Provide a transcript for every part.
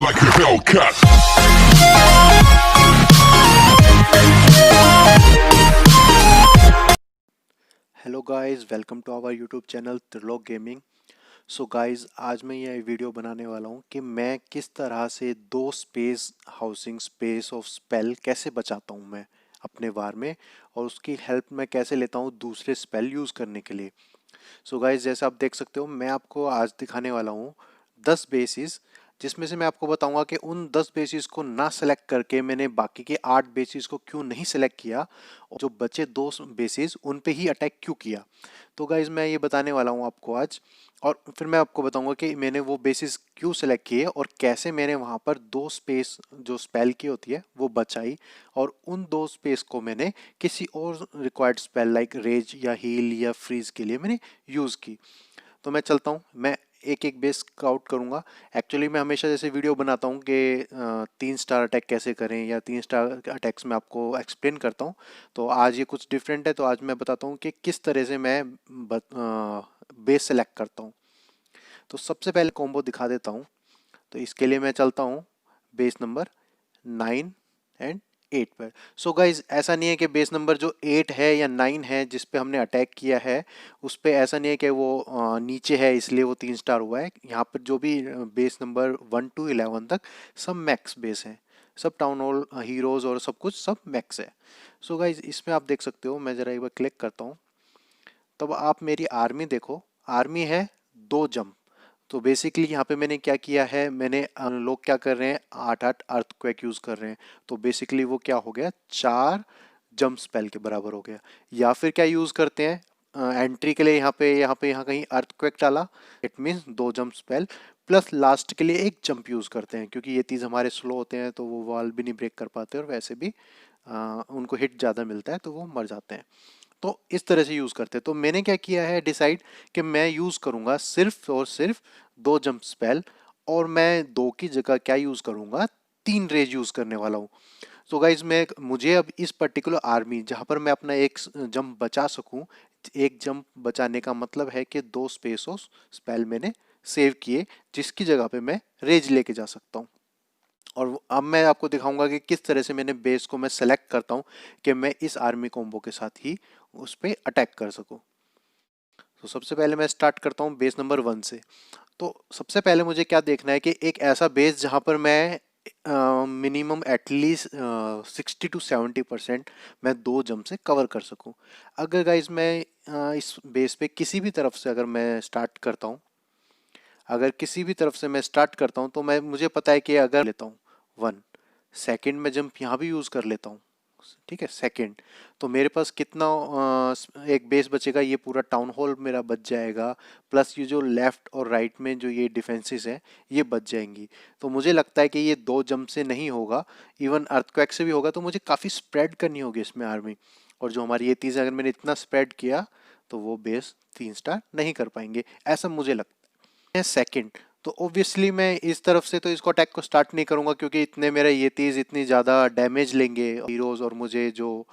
like a Hellcat. Hello guys, welcome to our YouTube channel Trilok gaming. So guys, आज मैं यह video बनाने वाला हूँ कि मैं किस तरह से दो space housing space of spell कैसे बचाता हूँ मैं अपने वार में, और उसकी हेल्प मैं कैसे लेता हूँ दूसरे स्पेल यूज़ करने के लिए। सो गाइस, जैसे आप देख सकते हो, मैं आपको आज दिखाने वाला हूँ 10 बेसिस, जिसमें से मैं आपको बताऊंगा कि उन 10 बेसिस को ना सेलेक्ट करके मैंने बाकी के 8 बेसिस को क्यों नहीं सेलेक्ट किया, और जो बचे दो बेसिस उन पे ही अटैक क्यों किया। तो गाइज, मैं ये बताने वाला हूँ आपको आज, और फिर मैं आपको बताऊंगा कि मैंने वो बेसिस क्यों सेलेक्ट किए और कैसे मैंने वहाँ पर दो स्पेस जो स्पेल की होती है वो बचाई, और उन दो स्पेस को मैंने किसी और रिक्वायर्ड स्पेल लाइक रेज या हील या फ्रीज के लिए मैंने यूज़ की। तो मैं चलता हूँ, मैं एक एक बेस आउट करूँगा। एक्चुअली मैं हमेशा जैसे वीडियो बनाता हूँ कि 3 स्टार अटैक कैसे करें या 3 स्टार अटैक्स में आपको एक्सप्लेन करता हूँ। तो आज ये कुछ डिफरेंट है, तो आज मैं बताता हूँ कि किस तरह से मैं बेस सेलेक्ट करता हूँ। तो सबसे पहले कॉम्बो दिखा देता हूँ। तो इसके लिए मैं चलता हूँ बेस नंबर 9 एंड 8 पर। सो गाइज, ऐसा नहीं है कि बेस नंबर जो 8 है या 9 है जिस पे हमने अटैक किया है उस पे ऐसा नहीं है कि वो नीचे है इसलिए वो 3 स्टार हुआ है। यहाँ पर जो भी बेस नंबर 1 to 11 तक सब मैक्स बेस है, सब टाउन हॉल हीरोज और सब कुछ सब मैक्स है। सो गाइज, इसमें आप देख सकते हो, मैं ज़रा एक बार क्लिक करता हूँ, तब आप मेरी आर्मी देखो। आर्मी है 2 जंप। तो बेसिकली यहाँ पे मैंने क्या किया है, मैंने लोग क्या कर रहे हैं, 8 8 अर्थक्वेक यूज़ कर रहे हैं। तो बेसिकली वो क्या हो गया, 4 जंप स्पेल के बराबर हो गया। या फिर क्या यूज़ करते हैं, एंट्री के लिए यहाँ कहीं अर्थक्वेक डाला, it means 2 jump spell, plus last के लिए एक जंप यूज़ करते हैं, क्योंकि ये तीज हमारे स्लो होते हैं तो वो वॉल भी नहीं ब्रेक कर पाते, और वैसे भी उनको हिट ज़्यादा मिलता है तो वो मर जाते हैं। तो इस तरह से यूज़ करते हैं। तो मैंने क्या किया है डिसाइड कि मैं यूज़ करूँगा सिर्फ और सिर्फ 2 जंप स्पेल, और मैं 2 की जगह क्या यूज़ करूँगा, 3 रेज यूज़ करने वाला हूँ। तो गाइज, मैं मुझे अब इस पर्टिकुलर आर्मी जहाँ पर मैं अपना एक जंप बचा सकूँ, एक जंप बचाने का मतलब है कि 2 स्पेस ऑफ स्पेल मैंने सेव किए, जिसकी जगह पे मैं रेज लेके जा सकता हूँ। और अब मैं आपको दिखाऊंगा कि किस तरह से मैंने बेस को मैं सेलेक्ट करता हूँ कि मैं इस आर्मी कॉम्बो के साथ ही उस पर अटैक कर सकूँ। तो सबसे पहले मैं स्टार्ट करता हूँ बेस नंबर 1 से। तो सबसे पहले मुझे क्या देखना है कि एक ऐसा बेस जहाँ पर मैं मिनिमम एटलीस्ट 60 to 70% मैं 2 जंप से कवर कर सकूँ। अगर गाइज मैं इस बेस पे किसी भी तरफ से अगर मैं स्टार्ट करता हूँ, अगर किसी भी तरफ से मैं स्टार्ट करता हूँ, तो मैं मुझे पता है कि अगर लेता हूँ 1 सेकेंड में जंप यहाँ भी यूज़ कर लेता हूँ, ठीक है, सेकंड, तो मेरे पास कितना एक बेस बचेगा, ये पूरा टाउन हॉल मेरा बच जाएगा, प्लस ये जो लेफ्ट और राइट में जो ये डिफेंसेस हैं ये बच जाएंगी। तो मुझे लगता है कि ये 2 जंप से नहीं होगा, इवन अर्थक्वेक से भी होगा, तो मुझे काफ़ी स्प्रेड करनी होगी इसमें आर्मी। और जो हमारी ये चीज़ अगर मैंने इतना स्प्रेड किया तो वो बेस 3 स्टार नहीं कर पाएंगे, ऐसा मुझे लगता है। सेकंड, तो ऑब्वियसली मैं इस तरफ से तो इसको अटैक को स्टार्ट नहीं करूंगा, क्योंकि इतने मेरा ये तीज इतनी ज़्यादा डैमेज लेंगे हीरोज, और मुझे जो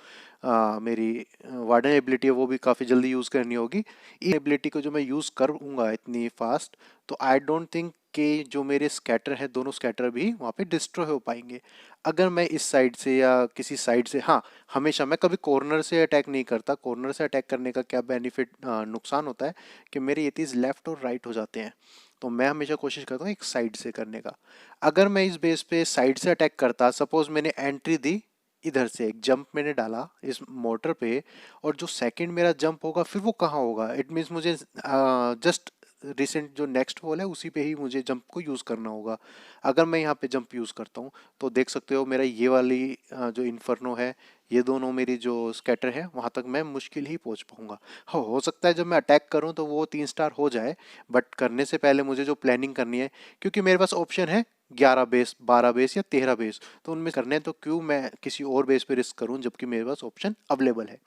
मेरी वार्डन एबिलिटी है वो भी काफ़ी जल्दी यूज़ करनी होगी। इस एबिलिटी को जो मैं यूज़ करूँगा इतनी फास्ट, तो आई डोंट थिंक कि जो मेरे स्कैटर है दोनों स्कैटर भी वहाँ पे डिस्ट्रॉय हो पाएंगे। अगर मैं इस साइड से या किसी साइड से, हाँ, हमेशा मैं कभी कॉर्नर से अटैक नहीं करता। कॉर्नर से अटैक करने का क्या बेनिफिट, नुकसान होता है कि मेरे ये तीज लेफ्ट और राइट हो जाते हैं। तो मैं हमेशा कोशिश करता हूँ एक साइड से करने का। अगर मैं इस बेस पे साइड से अटैक करता, सपोज मैंने एंट्री दी इधर से, एक जंप मैंने डाला इस मोटर पे, और जो सेकंड मेरा जंप होगा फिर वो कहाँ होगा, इट मीन्स मुझे जस्ट रिसेंट जो नेक्स्ट वॉल है उसी पे ही मुझे जंप को यूज़ करना होगा। अगर मैं यहाँ पे जंप यूज़ करता हूँ तो देख सकते हो मेरा ये वाली जो इन्फर्नो है, ये दोनों मेरी जो स्कैटर है वहाँ तक मैं मुश्किल ही पहुँच पाऊंगा। हाँ, हो सकता है जब मैं अटैक करूँ तो वो 3 स्टार हो जाए, बट करने से पहले मुझे जो प्लानिंग करनी है, क्योंकि मेरे पास ऑप्शन है 11 बेस, 12 बेस या 13 बेस, तो उनमें करने हैं, तो क्यों मैं किसी और बेस पे रिस्क करूं जबकि मेरे पास ऑप्शन अवेलेबल है।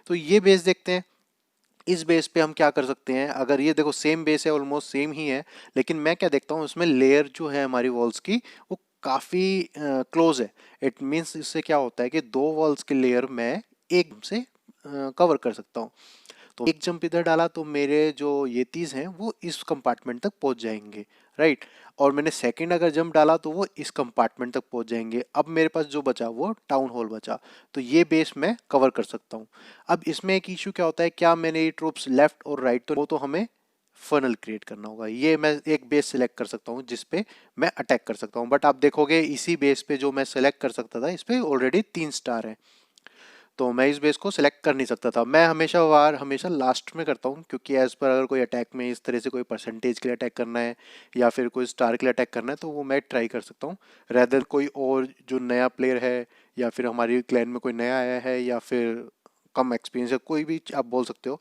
तो ये बेस देखते हैं। इस बेस पे हम क्या कर सकते हैं, अगर ये देखो सेम बेस है, ऑलमोस्ट सेम ही है, लेकिन मैं क्या देखता हूँ उसमें लेयर जो है हमारी वॉल्स की वो काफ़ी क्लोज है। इट मीन्स इससे क्या होता है कि 2 वॉल्स के लेयर मैं एक से कवर कर सकता हूँ। तो एक जंप इधर डाला तो मेरे जो येतीज हैं वो इस कंपार्टमेंट तक पहुंच जाएंगे। राइट। और मैंने सेकंड अगर जंप डाला तो वो इस कंपार्टमेंट तक पहुंच जाएंगे। अब मेरे पास जो बचा वो टाउन हॉल बचा, तो ये बेस मैं कवर कर सकता हूँ। अब इसमें एक इशू क्या होता है, क्या मैंने ये ट्रूप्स लेफ्ट और राइट, तो वो तो हमें फनल क्रिएट करना होगा। ये मैं एक बेस सिलेक्ट कर सकता हूँ जिसपे मैं अटैक कर सकता हूँ, बट आप देखोगे इसी बेस पे जो मैं सिलेक्ट कर सकता था इस पे ऑलरेडी 3 स्टार है, तो मैं इस बेस को सिलेक्ट कर नहीं सकता था। मैं हमेशा वार हमेशा लास्ट में करता हूँ, क्योंकि एज पर अगर कोई अटैक में इस तरह से कोई परसेंटेज के लिए अटैक करना है या फिर कोई स्टार के लिए अटैक करना है तो वो मैं ट्राई कर सकता हूँ। रेदर कोई और जो नया प्लेयर है या फिर हमारी क्लैन में कोई नया आया है या फिर कम एक्सपीरियंस है, कोई भी आप बोल सकते हो।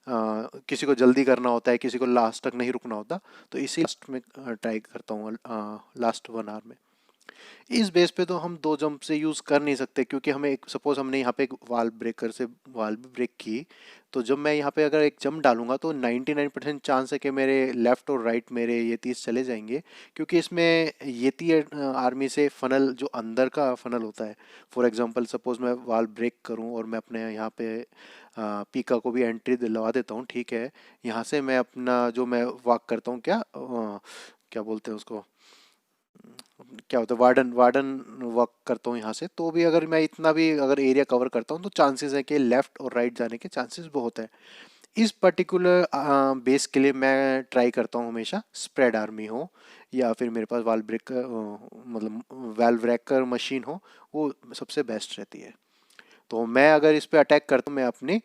किसी को जल्दी करना होता है, किसी को लास्ट तक नहीं रुकना होता, तो इसी लास्ट में ट्राई करता हूँ लास्ट 1 आवर में। इस बेस पे तो हम 2 जंप से यूज़ कर नहीं सकते, क्योंकि हमें एक सपोज हमने यहाँ पे एक वाल ब्रेकर से वाल ब्रेक की, तो जब मैं यहाँ पे अगर एक जंप डालूंगा तो 99% चांस है कि मेरे लेफ्ट और राइट मेरे ये 30 चले जाएंगे, क्योंकि इसमें येती आर्मी से फनल जो अंदर का फनल होता है, फॉर एग्जांपल सपोज मैं वाल ब्रेक करूं और मैं अपने यहाँ पे पीका को भी एंट्री दिलवा देता हूँ, ठीक है। यहाँ से मैं अपना जो मैं वॉक करता हूँ, क्या बोलते हैं उसको, क्या होता है, वार्डन वार्डन वर्क करता हूँ यहाँ से, तो भी अगर मैं इतना भी अगर एरिया कवर करता हूँ तो चांसेस है कि लेफ्ट और राइट जाने के चांसेस बहुत है। इस पर्टिकुलर बेस के लिए मैं ट्राई करता हूँ हमेशा स्प्रेड आर्मी हो या फिर मेरे पास वाल ब्रेकर मतलब वाल ब्रेकर मशीन हो, वो सबसे बेस्ट रहती है। तो मैं अगर इस पे अटैक करता हूँ, मैं अपनी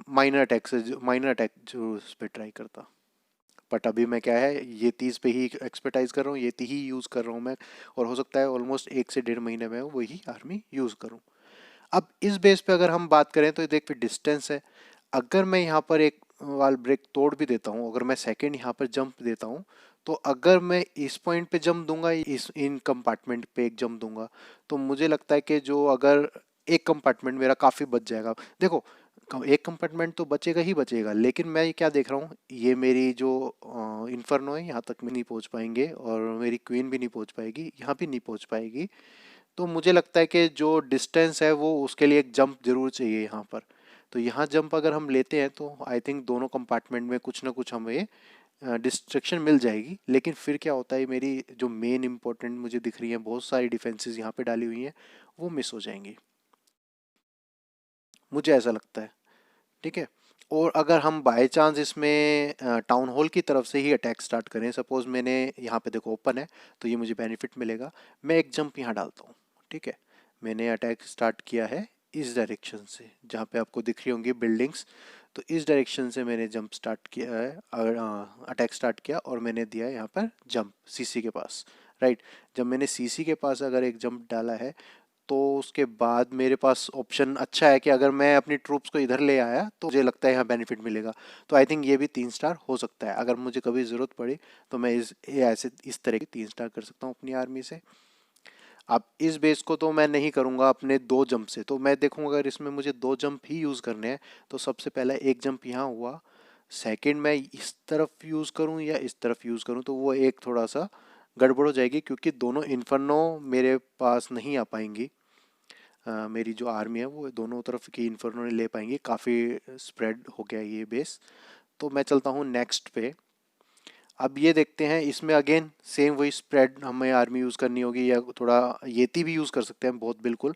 माइनर अटैक जो उस पर ट्राई करता। बट अभी मैं क्या है ये 30 पे ही एक्सपर्टाइज कर रहा हूँ, ये ही यूज़ कर रहा हूँ मैं, और हो सकता है ऑलमोस्ट 1 से 1.5 महीने में वही आर्मी यूज़ करूँ। अब इस बेस पे अगर हम बात करें तो देख फिर डिस्टेंस है। अगर मैं यहाँ पर एक वाल ब्रेक तोड़ भी देता हूँ, अगर मैं सेकंड यहाँ पर जंप देता हूँ, तो अगर मैं इस पॉइंट पे जंप दूंगा, इस इन कंपार्टमेंट पे एक जंप दूंगा, तो मुझे लगता है कि जो अगर एक कंपार्टमेंट मेरा काफ़ी बच जाएगा। देखो एक कंपार्टमेंट तो बचेगा ही बचेगा, लेकिन मैं क्या देख रहा हूँ, ये मेरी जो इन्फर्नो है यहाँ तक में नहीं पहुँच पाएंगे और मेरी क्वीन भी नहीं पहुँच पाएगी, यहाँ भी नहीं पहुँच पाएगी। तो मुझे लगता है कि जो डिस्टेंस है वो उसके लिए एक जंप जरूर चाहिए यहाँ पर। तो यहाँ जंप अगर हम लेते हैं तो आई थिंक दोनों कंपार्टमेंट में कुछ ना कुछ हमें डिस्ट्रक्शन मिल जाएगी। लेकिन फिर क्या होता है, मेरी जो मेन इंपॉर्टेंट मुझे दिख रही है बहुत सारी डिफेंसेस यहाँ पे डाली हुई हैं, वो मिस हो जाएंगी, मुझे ऐसा लगता है। ठीक है। और अगर हम बाय चांस इसमें टाउन हॉल की तरफ से ही अटैक स्टार्ट करें, सपोज मैंने यहाँ पे देखो ओपन है तो ये मुझे बेनिफिट मिलेगा, मैं एक जंप यहाँ डालता हूँ। ठीक है, मैंने अटैक स्टार्ट किया है इस डायरेक्शन से जहाँ पे आपको दिख रही होंगी बिल्डिंग्स, तो इस डायरेक्शन से मैंने जंप स्टार्ट किया है, अटैक स्टार्ट किया और मैंने दिया यहाँ पर जंप सीसी के पास। राइट, जब मैंने सीसी के पास अगर एक जंप डाला है तो उसके बाद मेरे पास ऑप्शन अच्छा है कि अगर मैं अपनी ट्रूप्स को इधर ले आया तो मुझे लगता है यहाँ बेनिफिट मिलेगा। तो आई थिंक ये भी 3 स्टार हो सकता है, अगर मुझे कभी ज़रूरत पड़ी तो मैं ये ऐसे इस तरह की 3 स्टार कर सकता हूँ अपनी आर्मी से। अब इस बेस को तो मैं नहीं करूँगा अपने 2 जंप से, तो मैं देखूँगा अगर इसमें मुझे 2 जंप ही यूज़ करने हैं तो सबसे पहला एक जंप यहाँ हुआ, सेकंड मैं इस तरफ यूज़ करूँ या इस तरफ यूज़ करूँ, तो वो एक थोड़ा सा गड़बड़ हो जाएगी क्योंकि दोनों इन्फर्नो मेरे पास नहीं आ पाएंगी। मेरी जो आर्मी है वो दोनों तरफ की इन्फर्नो नहीं ले पाएंगी, काफ़ी स्प्रेड हो गया ये बेस। तो मैं चलता हूँ नेक्स्ट पे। अब ये देखते हैं इसमें अगेन सेम वही स्प्रेड हमें आर्मी यूज़ करनी होगी या थोड़ा येती भी यूज़ कर सकते हैं, बहुत बिल्कुल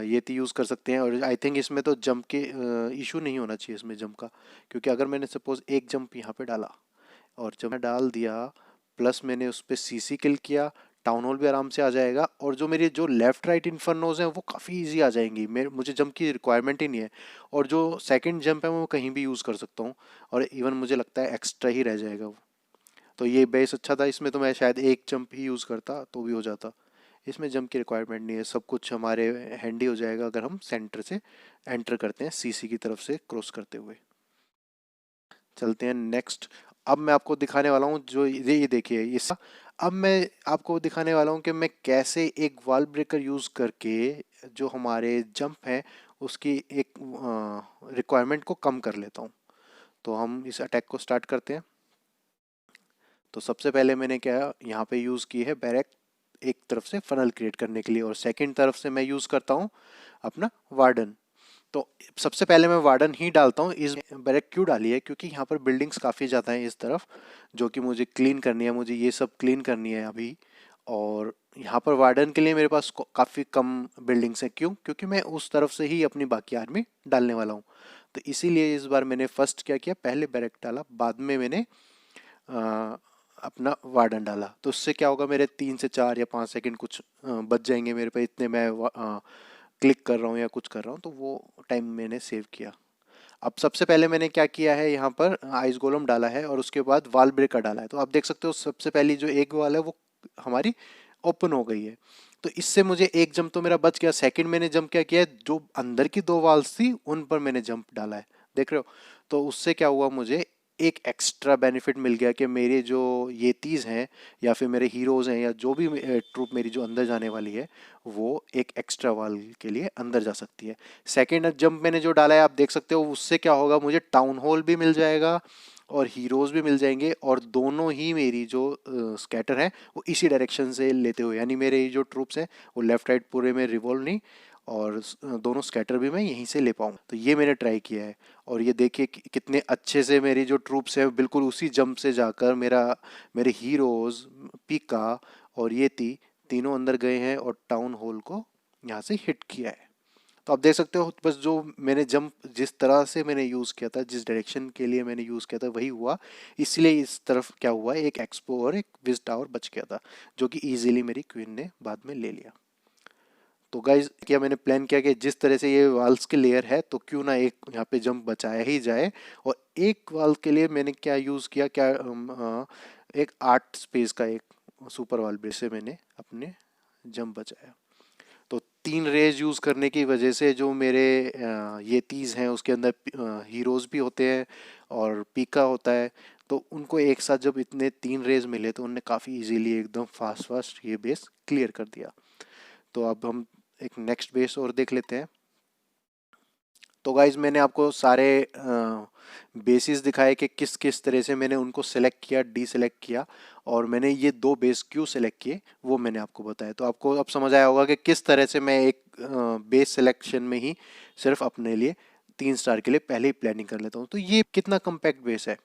येती यूज़ कर सकते हैं। और आई थिंक इसमें तो जंप के इशू नहीं होना चाहिए इसमें जंप का, क्योंकि अगर मैंने सपोज एक जंप यहाँ पे डाला और जब मैं डाल दिया प्लस मैंने उस पर सीसी किल किया, टाउन हॉल भी आराम से आ जाएगा और जो मेरी जो लेफ्ट राइट इन्फर्नोज हैं वो काफ़ी इजी आ जाएंगी, मेरे मुझे जंप की रिक्वायरमेंट ही नहीं है। और जो सेकंड जंप है वो कहीं भी यूज़ कर सकता हूँ और इवन मुझे लगता है एक्स्ट्रा ही रह जाएगा वो। तो ये बेस अच्छा था, इसमें तो मैं शायद एक जंप ही यूज़ करता तो भी हो जाता। इसमें जंप की रिक्वायरमेंट नहीं है, सब कुछ हमारे हैंडी हो जाएगा अगर हम सेंटर से एंटर करते हैं सीसी की तरफ से क्रॉस करते हुए। चलते हैं नेक्स्ट। अब मैं आपको दिखाने वाला हूँ जो ये देखिए इस, अब मैं आपको दिखाने वाला हूँ कि मैं कैसे एक वॉल ब्रेकर यूज़ करके जो हमारे जंप है उसकी एक रिक्वायरमेंट को कम कर लेता हूँ। तो हम इस अटैक को स्टार्ट करते हैं। तो सबसे पहले मैंने क्या यहाँ पे यूज़ की है बैरक एक तरफ से फनल क्रिएट करने के लिए, और सेकंड तरफ से मैं यूज़ करता हूँ अपना वार्डन। तो सबसे पहले मैं वार्डन ही डालता हूँ। इस बैरक क्यों डाली है, क्योंकि यहाँ पर बिल्डिंग्स काफ़ी ज़्यादा हैं इस तरफ, जो कि मुझे क्लीन करनी है, मुझे ये सब क्लीन करनी है अभी। और यहाँ पर वार्डन के लिए मेरे पास काफ़ी कम बिल्डिंग्स हैं। क्यों? क्योंकि मैं उस तरफ से ही अपनी बाकी आर्मी डालने वाला हूँ। तो इसीलिए इस बार मैंने फर्स्ट क्या किया, पहले बैरक डाला, बाद में मैंने अ, अपना वार्डन डाला। तो उससे क्या होगा, मेरे 3 से 4 या 5 सेकंड कुछ बच जाएंगे मेरे पे, इतने मैं क्लिक कर रहा हूँ या कुछ कर रहा हूँ, तो वो टाइम मैंने सेव किया। अब सबसे पहले मैंने क्या किया है, यहाँ पर आइस गोलम डाला है और उसके बाद वाल ब्रेकर डाला है। तो आप देख सकते हो सबसे पहली जो एक वाल है वो हमारी ओपन हो गई है। तो इससे मुझे एक जंप तो मेरा बच गया। सेकंड मैंने जंप क्या किया है, जो अंदर की 2 वाल्स थी उन पर मैंने जंप डाला है, देख रहे हो। तो उससे क्या हुआ, मुझे एक एक्स्ट्रा बेनिफिट मिल गया कि मेरे जो ये तीज हैं या फिर मेरे हीरोज़ हैं या जो भी ट्रूप मेरी जो अंदर जाने वाली है, वो एक एक्स्ट्रा वाल के लिए अंदर जा सकती है। सेकेंड जंप मैंने जो डाला है आप देख सकते हो, उससे क्या होगा, मुझे टाउन हॉल भी मिल जाएगा और हीरोज़ भी मिल जाएंगे, और दोनों ही मेरी जो स्कैटर है वो इसी डायरेक्शन से लेते हुए, यानी मेरे जो ट्रूप्स हैं वो लेफ्ट राइट पूरे में रिवॉल्व नहीं, और दोनों स्कैटर भी मैं यहीं से ले पाऊँ। तो ये मैंने ट्राई किया है। और ये देखिए कितने अच्छे से मेरी जो ट्रूप्स हैं बिल्कुल उसी जंप से जाकर मेरे हीरोज़, पीका और ये तीनों अंदर गए हैं और टाउन हॉल को यहाँ से हिट किया है। तो आप देख सकते हो, बस जो मैंने जंप जिस तरह से मैंने यूज़ किया था, जिस डायरेक्शन के लिए मैंने यूज़ किया था वही हुआ। इसलिए इस तरफ क्या हुआ, एक एक्सपो और एक विज टावर बच गया था, जो कि इजीली मेरी क्वीन ने बाद में ले लिया। तो गाइज क्या मैंने प्लान किया कि जिस तरह से ये वाल्स के लेयर है तो क्यों ना एक यहाँ पे जंप बचाया ही जाए। और एक वाल के लिए मैंने क्या यूज़ किया, एक 8 स्पेस का एक सुपर वाल ब्रिज से मैंने अपने जंप बचाया। तो 3 रेज यूज़ करने की वजह से जो मेरे ये तीज हैं उसके अंदर हीरोज़ भी होते हैं और पीका होता है। तो उनको एक साथ जब इतने 3 रेज मिले तो उनने काफ़ी इजीली एकदम फास्ट फास्ट ये बेस क्लियर कर दिया। तो अब हम एक नेक्स्ट बेस और देख लेते हैं। तो गाइज मैंने आपको सारे बेसिस दिखाए कि किस किस तरह से मैंने उनको सेलेक्ट किया, डी सेलेक्ट किया, और मैंने ये 2 बेस क्यों सेलेक्ट किए वो मैंने आपको बताया। तो आपको अब समझ आया होगा कि किस तरह से मैं एक बेस सिलेक्शन में ही सिर्फ अपने लिए 3 स्टार के लिए पहले ही प्लानिंग कर लेता हूँ। तो ये कितना कम्पैक्ट बेस है।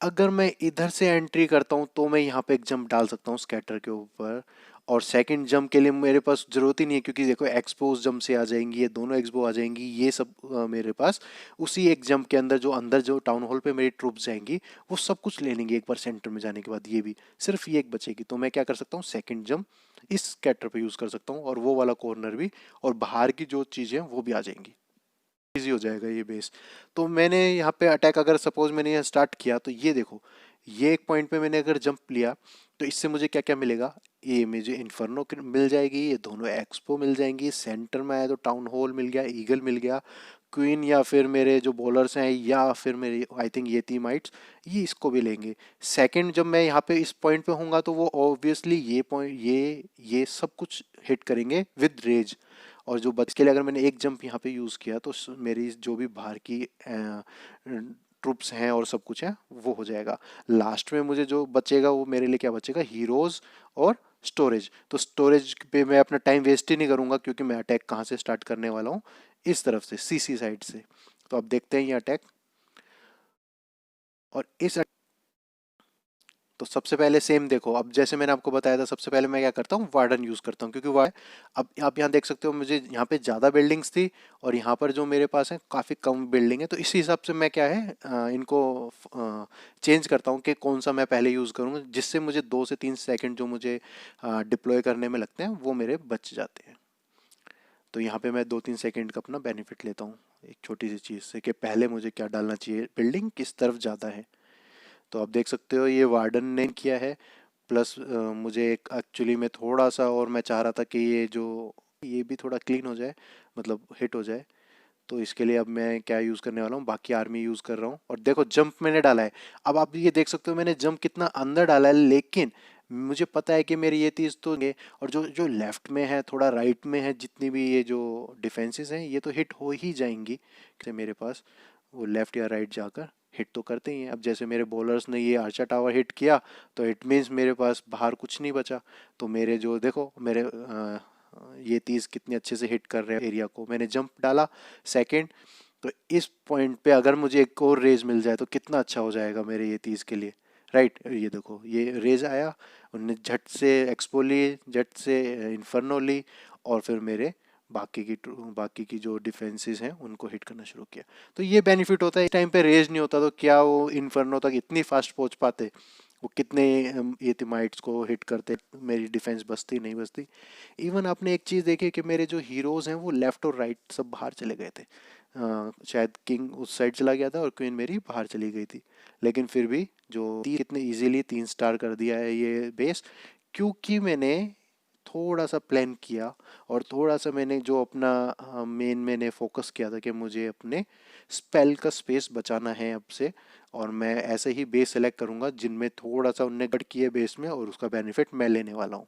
अगर मैं इधर से एंट्री करता हूँ तो मैं यहाँ पे एक जंप डाल सकता हूँ स्कैटर के ऊपर, और सेकंड जंप के लिए मेरे पास ज़रूरत ही नहीं है, क्योंकि देखो एक्सपोज जंप से आ जाएंगी, ये दोनों एक्सपो आ जाएंगी, ये सब मेरे पास उसी एक जंप के अंदर जो टाउन हॉल पे मेरी ट्रूप जाएंगी वो सब कुछ ले लेंगी एक बार सेंटर में जाने के बाद। ये भी सिर्फ ये एक बचेगी। तो मैं क्या कर सकता हूँ, सेकेंड जंप इस स्कैटर पे यूज़ कर सकता हूँ और वो वाला कॉर्नर भी, और बाहर की जो चीज़ें हैं वो भी आ जाएंगी। इजी हो जाएगा ये बेस। तो मैंने यहाँ पे अटैक, अगर सपोज मैंने यहाँ स्टार्ट किया तो ये देखो, ये एक पॉइंट पे मैंने अगर जंप लिया तो इससे मुझे क्या क्या मिलेगा, ये मुझे इन्फर्नो मिल जाएगी, ये दोनों एक्सपो मिल जाएंगी, सेंटर में आया तो टाउन हॉल मिल गया, ईगल मिल गया, क्वीन या फिर मेरे जो बॉलर्स हैं या फिर मेरे आई थिंक ये तीमाइट्स, ये इसको भी लेंगे। सेकंड जब मैं यहाँ पे इस पॉइंट पे होऊंगा तो वो ऑब्वियसली ये पॉइंट ये सब कुछ हिट करेंगे विद रेज। और जो बच के लिए अगर मैंने एक जंप यहाँ पे यूज़ किया तो मेरी जो भी बाहर की ट्रुप्स हैं और सब कुछ है वो हो जाएगा। लास्ट में मुझे जो बचेगा वो मेरे लिए क्या बचेगा, हीरोज़ और स्टोरेज। तो स्टोरेज पे मैं अपना टाइम वेस्ट ही नहीं करूँगा, क्योंकि मैं अटैक कहाँ से स्टार्ट करने वाला हूँ, इस तरफ से सीसी साइड से। तो अब देखते हैं ये अटैक। और तो सबसे पहले सेम देखो, अब जैसे मैंने आपको बताया था सबसे पहले मैं क्या करता हूँ, वार्डन यूज़ करता हूँ, क्योंकि वार्ड, अब आप यहाँ देख सकते हो मुझे यहाँ पे ज़्यादा बिल्डिंग्स थी और यहाँ पर जो मेरे पास है काफ़ी कम बिल्डिंग है। तो इसी हिसाब से मैं क्या है इनको चेंज करता हूँ कि कौन सा मैं पहले यूज़ करूँगा, जिससे मुझे 2 से 3 सेकंड जो मुझे डिप्लॉय करने में लगते हैं वो मेरे बच जाते हैं। तो यहाँ पे मैं 2-3 सेकंड का अपना बेनिफिट लेता हूँ एक छोटी सी चीज़ से, कि पहले मुझे क्या डालना चाहिए, बिल्डिंग किस तरफ ज़्यादा है। तो आप देख सकते हो ये वार्डन ने किया है। प्लस मुझे एक एक्चुअली में थोड़ा सा और मैं चाह रहा था कि ये भी थोड़ा क्लीन हो जाए, मतलब हिट हो जाए। तो इसके लिए अब मैं क्या यूज़ करने वाला हूँ, बाकी आर्मी यूज़ कर रहा हूँ। और देखो जंप मैंने डाला है, अब आप ये देख सकते हो मैंने जंप कितना अंदर डाला है, लेकिन मुझे पता है कि मेरी ये चीज़ तो ये, और जो जो लेफ्ट में है थोड़ा राइट में है, जितनी भी ये जो डिफेंसेस हैं ये तो हिट हो ही जाएंगी कि मेरे पास वो लेफ्ट या राइट जाकर हिट तो करते ही हैं। अब जैसे मेरे बॉलर्स ने ये आर्चर टावर हिट किया तो इट मीन्स मेरे पास बाहर कुछ नहीं बचा। तो मेरे जो देखो मेरे ये तीस कितने अच्छे से हिट कर रहे हैं एरिया को। मैंने जंप डाला सेकंड, तो इस पॉइंट पे अगर मुझे एक और रेज मिल जाए तो कितना अच्छा हो जाएगा मेरे ये तीस के लिए, राइट। ये देखो ये रेज आया, उनने झट से एक्सपो ली, झट से इन्फर्नो ली, और फिर मेरे बाकी की जो डिफेंसेस हैं उनको हिट करना शुरू किया। तो ये बेनिफिट होता है, इस टाइम पे रेज नहीं होता तो क्या वो इन्फर्नो तक इतनी फास्ट पहुंच पाते, वो कितने एथिमाइट्स को हिट करते, मेरी डिफेंस बचती नहीं बचती। इवन आपने एक चीज़ देखी कि मेरे जो हीरोज हैं वो लेफ्ट और राइट सब बाहर चले गए थे। शायद किंग उस साइड चला गया था और क्वीन मेरी बाहर चली गई थी, लेकिन फिर भी जो कितने इजीली 3 स्टार कर दिया है ये बेस, क्योंकि मैंने थोड़ा सा प्लान किया और थोड़ा सा मैंने जो अपना मैंने फोकस किया था कि मुझे अपने स्पेल का स्पेस बचाना है अब से, और मैं ऐसे ही बेस सेलेक्ट करूंगा जिनमें थोड़ा सा उनने गड़ किया बेस में, और उसका बेनिफिट मैं लेने वाला हूँ।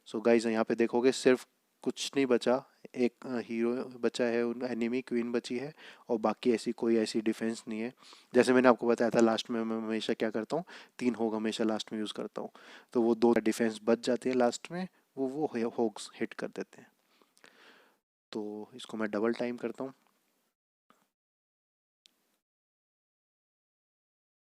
सो गाइज यहाँ पे देखोगे सिर्फ कुछ नहीं बचा, एक हीरो बचा है, उन एनिमी क्वीन बची है, और बाकी ऐसी कोई ऐसी डिफेंस नहीं है। जैसे मैंने आपको बताया था लास्ट में मैं हमेशा क्या करता हूँ, 3 होग हमेशा लास्ट में यूज़ करता हूँ, तो वो 2 डिफेंस बच जाती है लास्ट में, वो होग्स हिट कर देते हैं। तो इसको मैं डबल टाइम करता हूँ।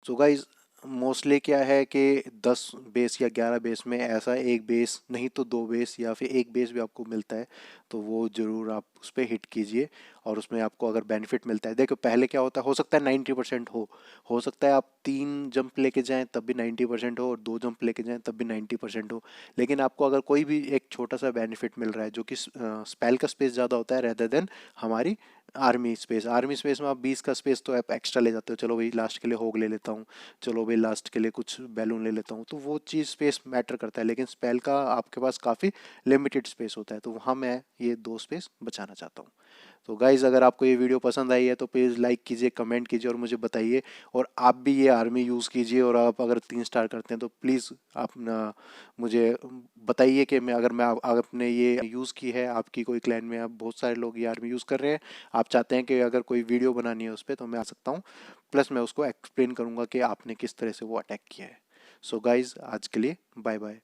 सो गाइज मोस्टली क्या है कि 10 बेस या 11 बेस में ऐसा एक बेस नहीं तो 2 बेस या फिर एक बेस भी आपको मिलता है, तो वो ज़रूर आप उस पर हिट कीजिए, और उसमें आपको अगर बेनिफिट मिलता है, देखो पहले क्या होता है, हो सकता है 90% हो सकता है आप 3 जंप लेके जाएं तब भी 90% हो, और 2 जंप लेके जाएं तब भी 90% हो, लेकिन आपको अगर कोई भी एक छोटा सा बेनिफिट मिल रहा है जो कि स्पेल का स्पेस ज़्यादा होता है रेदर देन हमारी आर्मी स्पेस में आप 20 का स्पेस तो आप एक्स्ट्रा ले जाते हो, चलो भाई लास्ट के लिए होग ले लेता हूँ, चलो भाई लास्ट के लिए कुछ बैलून ले लेता हूँ, तो वो चीज़ स्पेस मैटर करता है, लेकिन स्पेल का आपके पास काफ़ी लिमिटेड स्पेस होता है, तो वहाँ मैं ये 2 स्पेस बचाना चाहता हूँ। तो गाइज़ अगर आपको ये वीडियो पसंद आई है तो प्लीज़ लाइक कीजिए, कमेंट कीजिए और मुझे बताइए, और आप भी ये आर्मी यूज़ कीजिए, और आप अगर 3 स्टार करते हैं तो प्लीज़ आप ना मुझे बताइए कि आपने ये यूज़ की है, आपकी कोई क्लैन में आप बहुत सारे लोग ये आर्मी यूज़ कर रहे हैं, आप चाहते हैं कि अगर कोई वीडियो बनानी है उस पर तो मैं आ सकता हूँ, प्लस मैं उसको एक्सप्लेन करूँगा कि आपने किस तरह से वो अटैक किया है। सो गाइज़ आज के लिए बाय बाय।